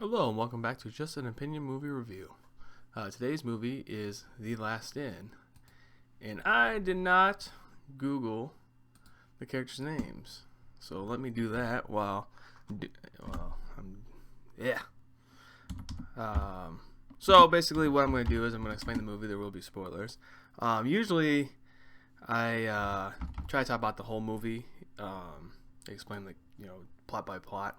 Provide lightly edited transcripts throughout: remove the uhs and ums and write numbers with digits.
Hello and welcome back to Just an Opinion Movie Review. Today's movie is The Last In, and I did not Google the characters' names, so let me do that yeah. So basically, what I'm going to do is I'm going to explain the movie. There will be spoilers. Usually, I try to talk about the whole movie, explain plot by plot.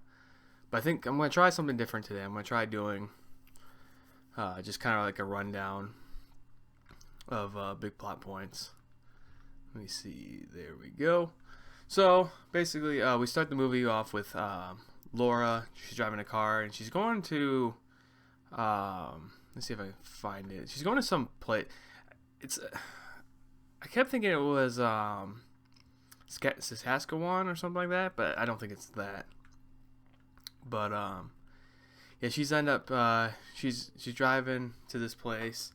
But I think I'm going to try something different today. I'm going to try doing just kind of like a rundown of big plot points. Let me see. There we go. So basically, we start the movie off with Laura. She's driving a car and she's going to. Let's see if I can find it. She's going to some place. I kept thinking it was Saskatchewan or something like that, but I don't think it's that. But yeah, she's driving to this place,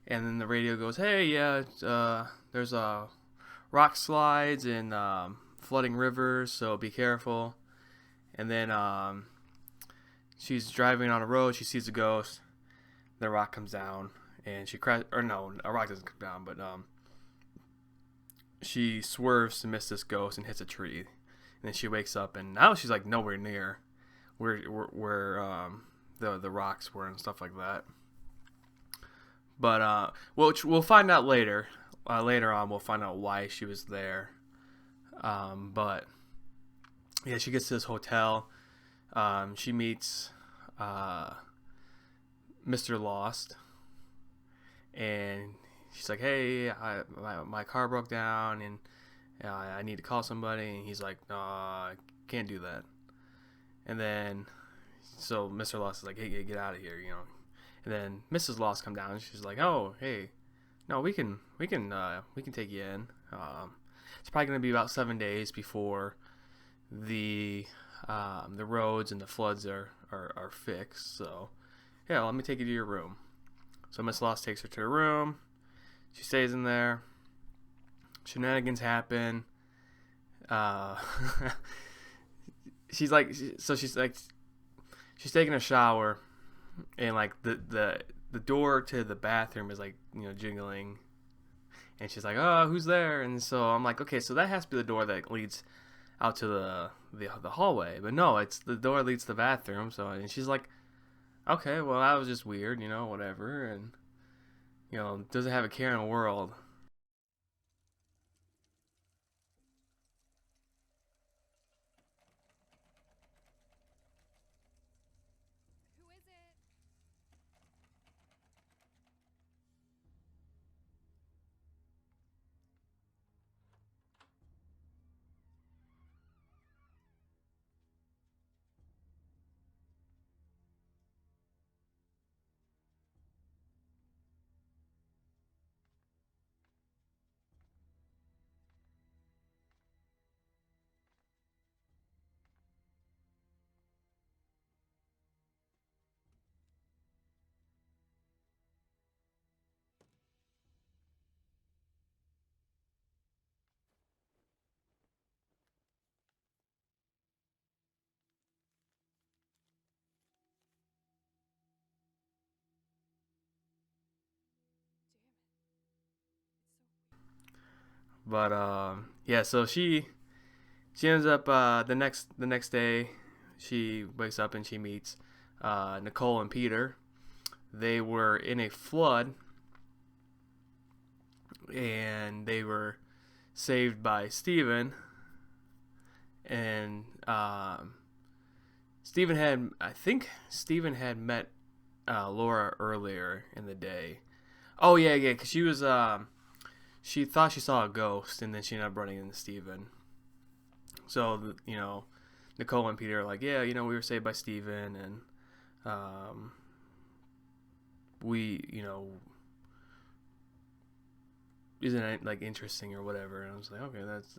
and then the radio goes, "Hey, yeah, there's rock slides and flooding rivers, so be careful." And then she's driving on a road. She sees a ghost. The rock comes down, and she crashes. Or no, a rock doesn't come down, but she swerves to miss this ghost and hits a tree. And then she wakes up, and now she's like nowhere near where the rocks were and stuff like that. But we'll find out later. Later on, we'll find out why she was there. But yeah, she gets to this hotel. She meets Mr. Lost, and she's like, "Hey, my car broke down, and I need to call somebody." And he's like, "No, I can't do that." And then, so Mr. Lost is like, "Hey, get out of here," you know. And then Mrs. Lost come down, and she's like, "Oh, hey, no, we can take you in. It's probably gonna be about 7 days before the roads and the floods are fixed. So, yeah, let me take you to your room." So Miss Lost takes her to her room. She stays in there. Shenanigans happen. She's taking a shower, and like the door to the bathroom is like, jiggling, and she's like, "Oh, who's there?" And so I'm like, okay, so that has to be the door that leads out to the hallway, but no, it's the door that leads to the bathroom. So, and she's like, "Okay, well, that was just weird, whatever," and doesn't have a care in the world. Who is it? But yeah, so she ends up the next day. She wakes up and she meets Nicole and Peter. They were in a flood, and they were saved by Steven. And I think Steven had met Laura earlier in the day. Oh yeah, because she thought she saw a ghost, and then she ended up running into Steven. So Nicole and Peter are like, "Yeah, we were saved by Steven, and we isn't it like interesting or whatever?" And I was like, "Okay, that's."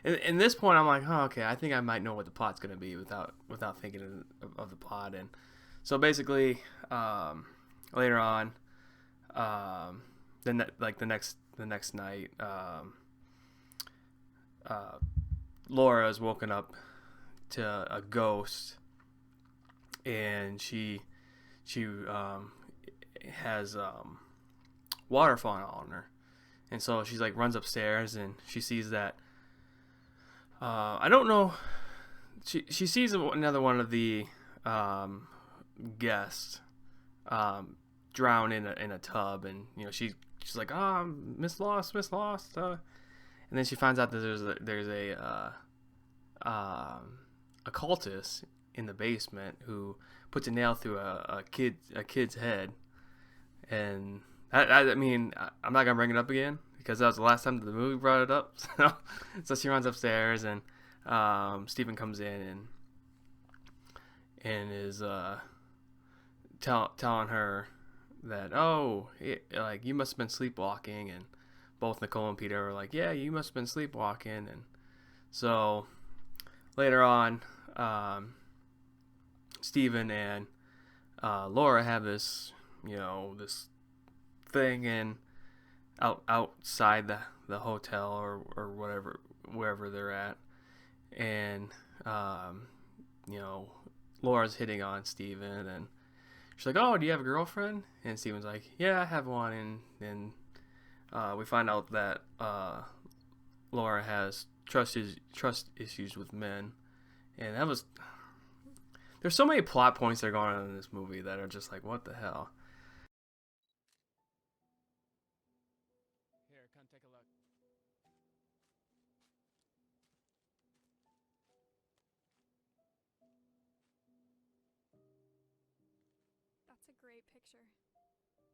And this point, I'm like, "Oh, okay, I think I might know what the plot's gonna be without thinking of the plot." And so basically, later on, the next night, Laura is woken up to a ghost, and she has water falling on her, and so she's like runs upstairs and she sees that I don't know. She sees another one of the guests drown in a tub, and she's like, oh, Miss Lost, Miss Lost, and then she finds out that there's a cultist in the basement who puts a nail through a kid's head, and I mean, I'm not gonna bring it up again because that was the last time the movie brought it up. So she runs upstairs, and Stephen comes in and is telling her that, like, you must have been sleepwalking, and both Nicole and Peter are like, yeah, you must have been sleepwalking. And so later on, Stephen and Laura have this this thing outside the hotel or whatever, wherever they're at, and Laura's hitting on Steven, and she's like, oh, do you have a girlfriend? And Steven's like, yeah, I have one. And then we find out that Laura has trust issues with men, and there's so many plot points that are going on in this movie that are just like, what the hell. Here, come take a look. That's a great picture.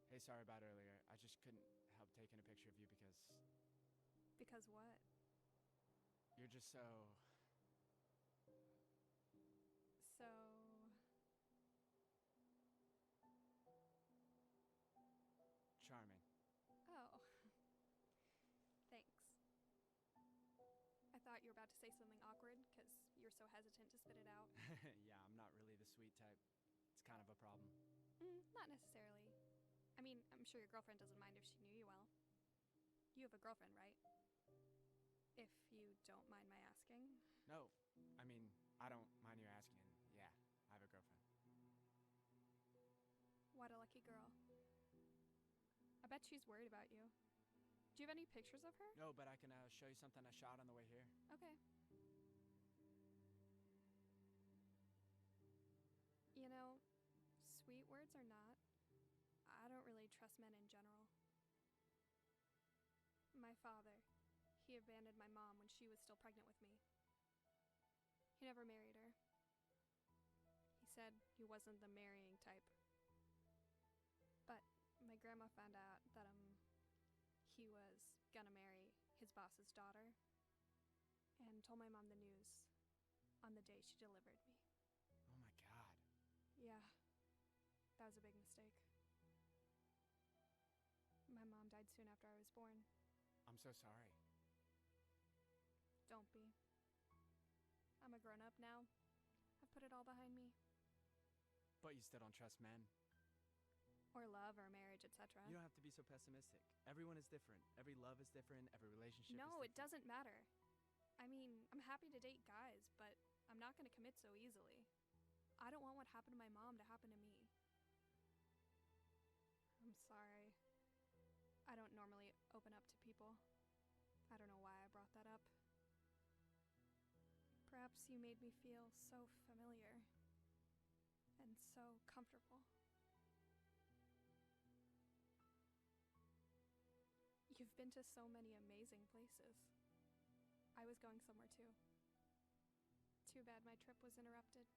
Hey, sorry about earlier. I just couldn't help taking a picture of you because Because what? you're just so... So... charming. Oh. Thanks. I thought you were about to say something awkward because you were so hesitant to spit it out. Yeah, I'm not really the sweet type. It's kind of a problem. Not necessarily. I mean, I'm sure your girlfriend doesn't mind if she knew you well. You have a girlfriend, right? If you don't mind my asking. No, I mean, I don't mind you asking. Yeah, I have a girlfriend. What a lucky girl. I bet she's worried about you. Do you have any pictures of her? No, but I can show you something I shot on the way here. Okay. You know, sweet words or not, I don't really trust men in general. My father, he abandoned my mom when she was still pregnant with me. He never married her. He said he wasn't the marrying type. But my grandma found out that he was gonna marry his boss's daughter, and told my mom the news on the day she delivered me. Oh my god. Yeah, that was a big mistake. My mom died soon after I was born. I'm so sorry. Don't be. I'm a grown-up now. I've put it all behind me. But you still don't trust men. Or love or marriage, etc. You don't have to be so pessimistic. Everyone is different. Every love is different. Every relationship is No, it different. doesn't matter. I mean, I'm happy to date guys, but I'm not going to commit so easily. I don't want what happened to my mom to happen to me. I'm sorry. I don't normally open up to people. I don't know why I brought that up. Perhaps you made me feel so familiar and so comfortable. You've been to so many amazing places. I was going somewhere too. Too bad my trip was interrupted.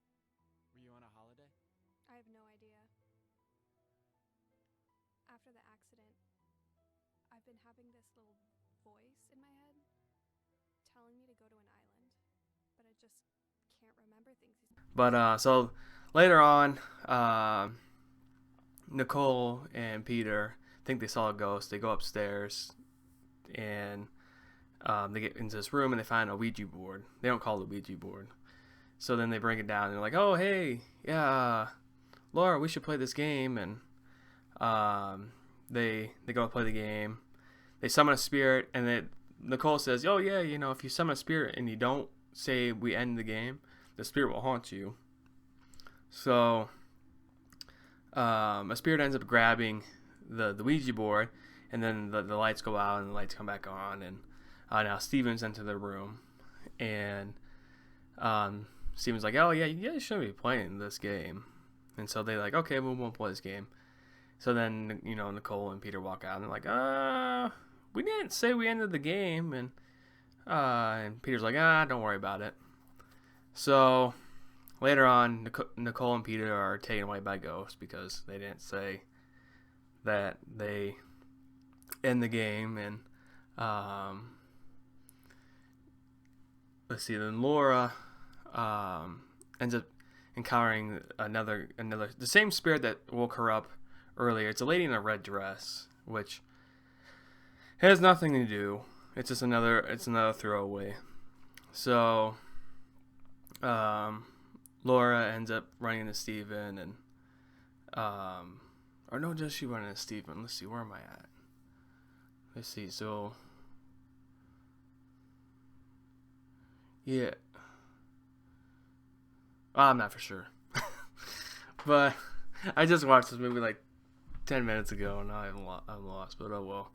Were you on a holiday? I have no idea. After the accident, I've been having this little voice in my head telling me to go to an island, but I just can't remember things. But so later on, Nicole and Peter think they saw a ghost. They go upstairs, and they get into this room and they find a Ouija board. They don't call it a Ouija board. So then they bring it down and they're like, oh, hey, yeah, Laura, we should play this game. And they go play the game. They summon a spirit, and then Nicole says, oh, yeah, if you summon a spirit and you don't say we end the game, the spirit will haunt you. So a spirit ends up grabbing the Ouija board, and then the lights go out and the lights come back on, and now Steven's into the room, and Steven's like, oh yeah, you guys shouldn't be playing this game. And so they're like, okay, we won't play this game. So then, Nicole and Peter walk out, and they're like, we didn't say we ended the game. And Peter's like, don't worry about it. So later on, Nicole and Peter are taken away by ghosts because they didn't say that they end the game. And let's see, then Laura ends up encountering the same spirit that woke her up earlier. It's a lady in a red dress, which has nothing to do. It's just another throwaway. So Laura ends up running into Steven, and or no, just she running into Steven. Let's see, where am I at? Let's see. So yeah, I'm not for sure. But I just watched this movie like 10 minutes ago, and now I'm lost, but oh well.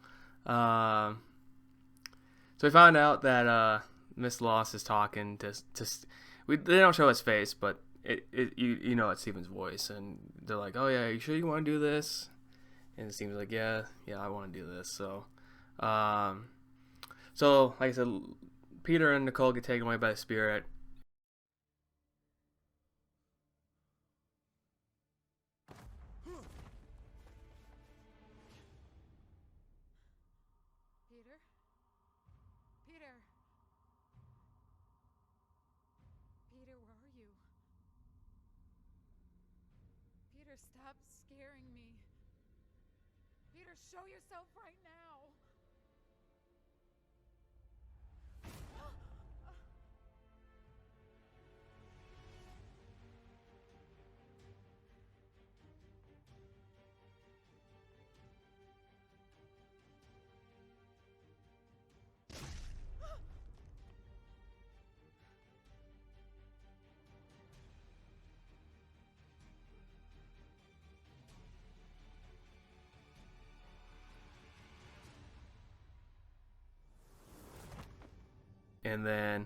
So we found out that Miss Lost is talking to they don't show his face, but you know it's Steven's voice, and they're like, oh yeah, you sure you want to do this? And Steven's like, yeah, I want to do this. So like I said, Peter and Nicole get taken away by the spirit. Peter, where are you? Peter, stop scaring me. Peter, show yourself right now. And then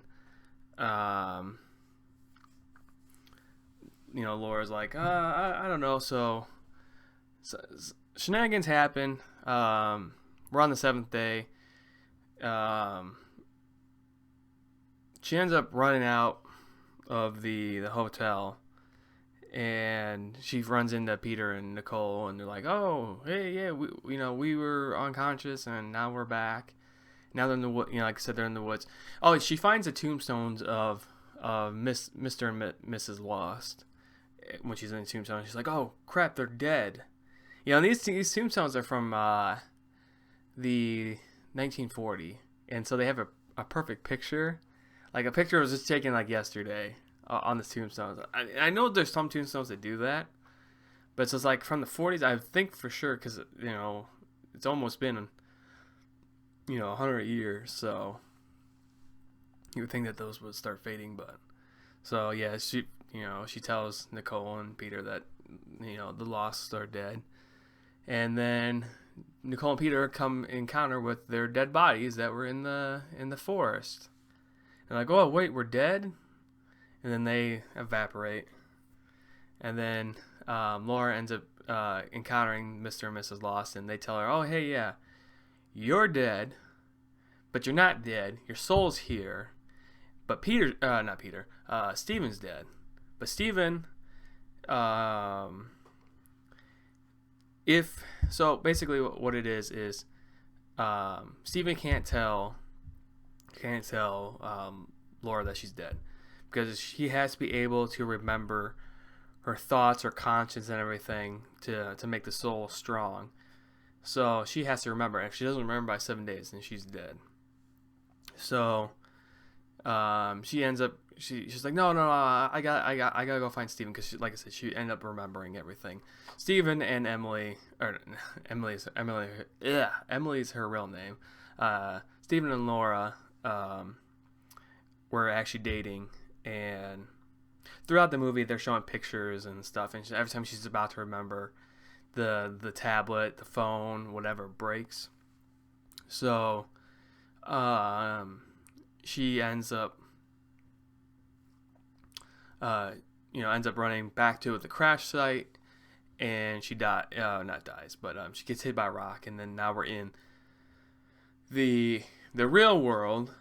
Laura's like, I don't know. So shenanigans happen. We're on the 7th day. She ends up running out of the hotel, and she runs into Peter and Nicole, and they're like, oh, hey, yeah, we were unconscious, and now we're back. Now they're in the wood, like I said, they're in the woods. Oh, she finds the tombstones of Mr. and Mrs. Lost. When she's in the tombstone, she's like, "Oh crap, they're dead." And these tombstones are from the 1940, and so they have a perfect picture. Like a picture was just taken like yesterday on the tombstones. I know there's some tombstones that do that, but it's just like from the 40s. I think for sure because it's almost been 100 years, so you would think that those would start fading, but so yeah, she tells Nicole and Peter that the Lost are dead, and then Nicole and Peter come encounter with their dead bodies that were in the forest. They're like, oh wait, we're dead, and then they evaporate, and then Laura ends up encountering Mr. and Mrs. Lost, and they tell her, oh hey, yeah, you're dead, but you're not dead. Your soul's here. But Steven's dead. But Steven, so basically what it is Steven can't tell Laura that she's dead, because she has to be able to remember her thoughts, her conscience, and everything to make the soul strong. So she has to remember. If she doesn't remember by 7 days, then she's dead. So she ends up she's like, no, I gotta go find Steven, because like I said, she ended up remembering everything. Steven and Emily's her real name. Steven and Laura were actually dating, and throughout the movie they're showing pictures and stuff, and every time she's about to remember, the tablet, the phone, whatever breaks. So she ends up ends up running back to the crash site, and she not dies, but she gets hit by a rock, and then now we're in the real world,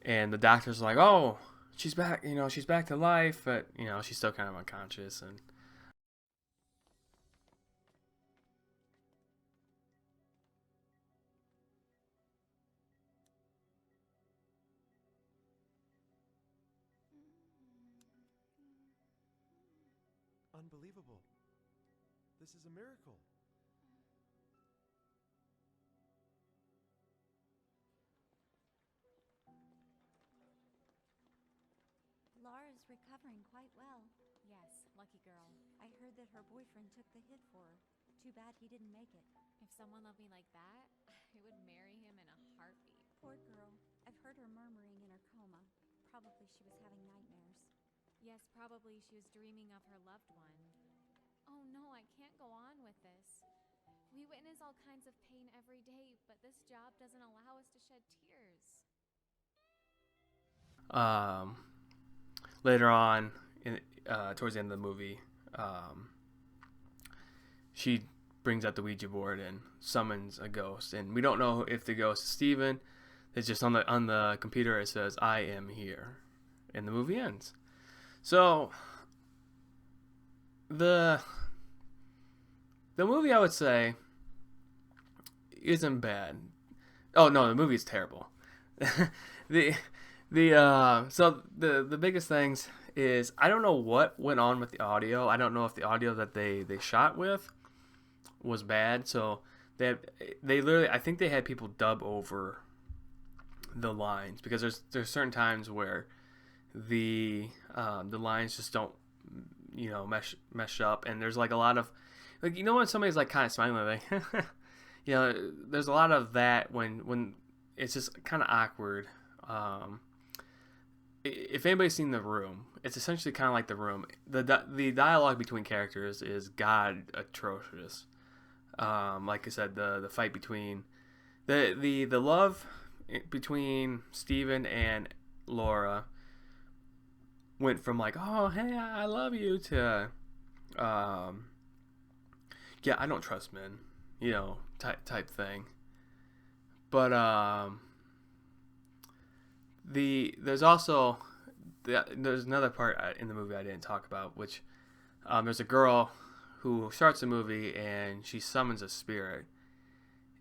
and the doctor's like, oh, she's back, she's back to life, but she's still kind of unconscious. And Unbelievable. This is a miracle. Laura's recovering quite well. Yes, lucky girl. I heard that her boyfriend took the hit for her. Too bad he didn't make it. If someone loved me like that, I would marry him in a heartbeat. Poor girl. I've heard her murmuring in her coma. Probably she was having nightmares. Yes, probably she was dreaming of her loved one. Oh no, I can't go on with this. We witness all kinds of pain every day, but this job doesn't allow us to shed tears. later on, towards the end of the movie, she brings out the Ouija board and summons a ghost, and we don't know if the ghost is Steven. It's just on the computer it says, "I am here," and the movie ends. So the movie, I would say, isn't bad. Oh no, the movie is terrible. the biggest things is, I don't know what went on with the audio. I don't know if the audio that they shot with was bad. So they literally, I think they had people dub over the lines, because there's certain times where the lines just don't mesh up, and there's like a lot of, like, when somebody's like kind of smiling, like there's a lot of that when it's just kind of awkward. If anybody's seen The Room, it's essentially kind of like The Room. The dialogue between characters is god atrocious. Like I said, the fight between the love between Steven and Laura went from like, oh hey, I love you, to yeah, I don't trust men, type thing. But there's also there's another part in the movie I didn't talk about, which there's a girl who starts the movie and she summons a spirit,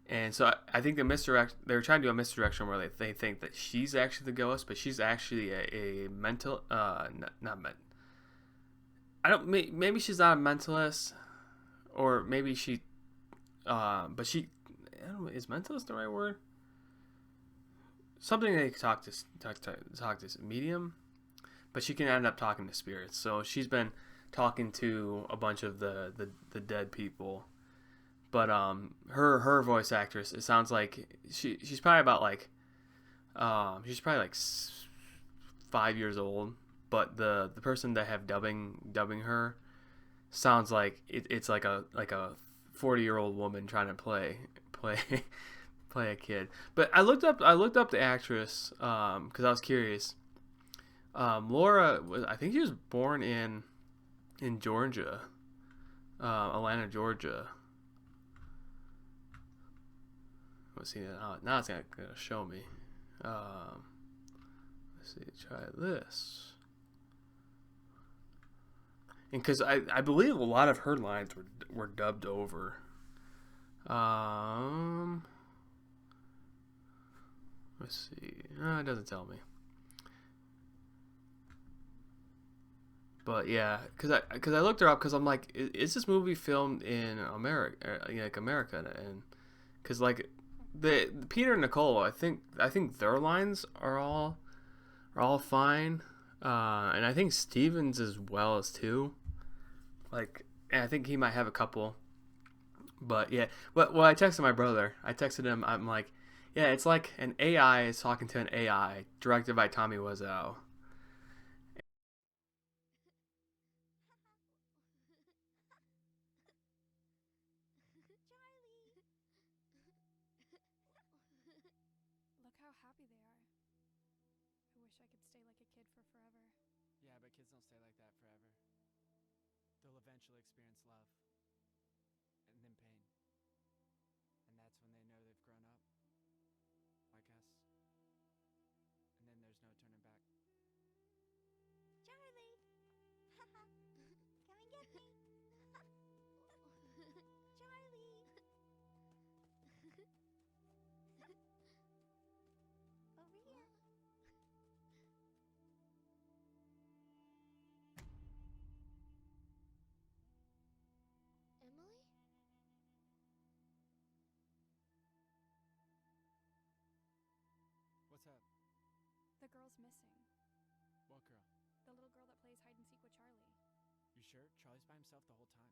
and so I think they were trying to do a misdirection where they think that she's actually the ghost, but she's actually a mental maybe she's not a mentalist, or maybe she but she, I don't know, is mentalist the right word? Something they talk to medium, but she can end up talking to spirits. So she's been talking to a bunch of the dead people, but her voice actress, it sounds like she's probably about like 5 years old, but the person that have dubbing her sounds like it's like a 40-year-old woman trying to play a kid. But I looked up the actress because I was curious. Laura I think she was born in Georgia, Atlanta, Georgia. Let's see. Now it's gonna show me. Let's see. Try this. And because I believe a lot of her lines were dubbed over. Let's see. It doesn't tell me. But yeah, because I looked her up, because I'm like, is this movie filmed in America, like America? And because like the Peter and Nicole, I think their lines are all fine, and I think Steven's as well as too. Like, and I think he might have a couple. But yeah, well, I texted my brother. I texted him. I'm like, yeah, it's like an AI is talking to an AI, directed by Tommy Wiseau. Yeah, but kids don't stay like that forever. They'll eventually experience love. And then pain. And that's when they know they've grown up. Like us. And then there's no turning back. Charlie! Come and get me! Charlie! Over here. Emily? What's up? The girl's missing. What girl? The little girl that plays hide and seek with Charlie. You sure? Charlie's by himself the whole time.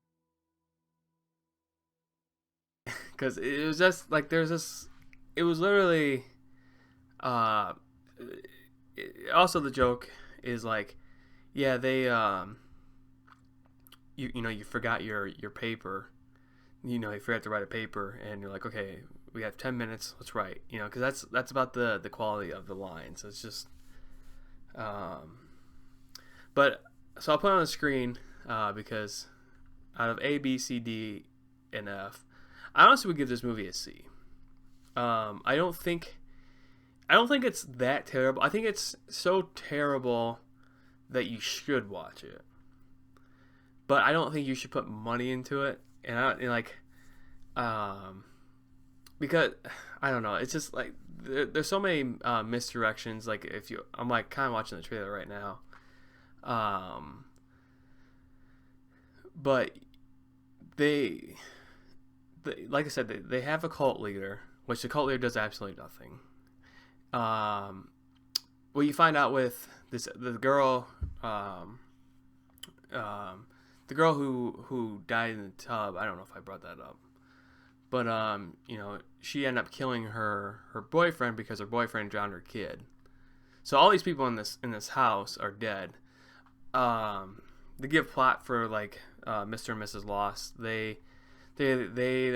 Because it was just like there's this. It was literally. Also, the joke is like, yeah, they you forgot your paper. You forgot to write a paper, and you're like, okay, we have 10 minutes. Let's write. Because that's about the quality of the lines. It's just. But so I'll put it on the screen because out of A, B, C, D, and F, I honestly would give this movie a C. I don't think it's that terrible. I think it's so terrible that you should watch it. But I don't think you should put money into it. Because I don't know. It's just like there's so many misdirections. Like I'm like kind of watching the trailer right now. But they like I said, they have a cult leader, which the cult leader does absolutely nothing. What you find out with the girl who died in the tub, I don't know if I brought that up, but she ended up killing her boyfriend because her boyfriend drowned her kid. So all these people in this house are dead. They give plot for like Mr. and Mrs. Lost. There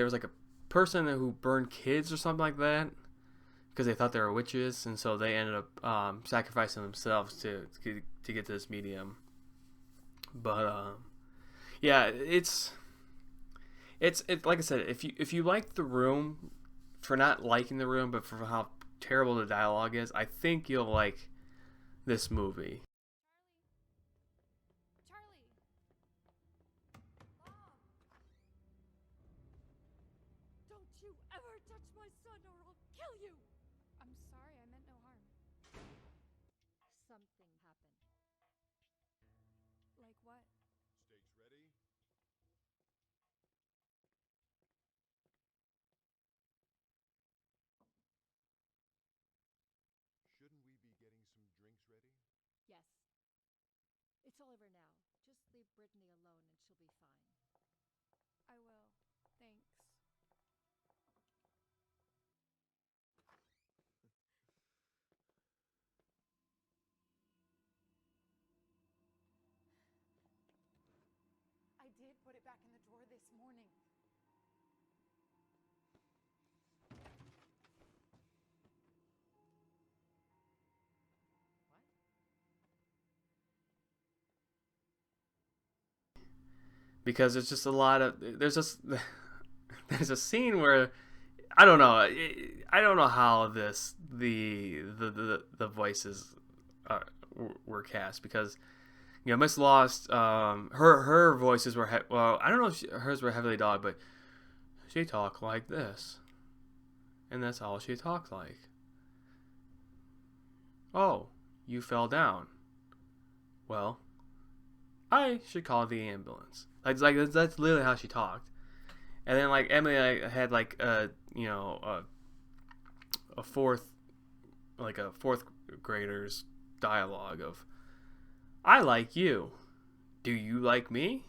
was like a person who burned kids or something like that because they thought they were witches, and so they ended up sacrificing themselves to get to this medium. But yeah, it's like I said, if you like The Room, for not liking The Room, but for how terrible the dialogue is, I think you'll like this movie. Charlie! Mom! Don't you ever touch my son or I'll kill you! I'm sorry, I meant no harm. Something happened. Like what? Stakes ready? Shouldn't we be getting some drinks ready? Yes. It's all over now. Just leave Brittany alone and she'll be fine. I will. Thanks. I did put it back in the drawer this morning. Because it's just a lot of there's a scene where I don't know how the voices were cast, because Miss Lost, her voices were I don't know if hers were heavily dubbed, but she talked like this, and that's all she talked like. Oh, you fell down. Well, I should call the ambulance. That's literally how she talked. And then like Emily had like a fourth grader's dialogue of, I like you. Do you like me?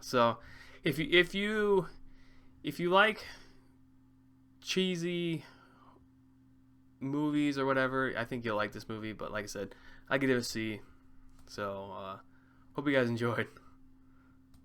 So if you like cheesy movies or whatever, I think you'll like this movie. But like I said, I give it a C. So hope you guys enjoyed.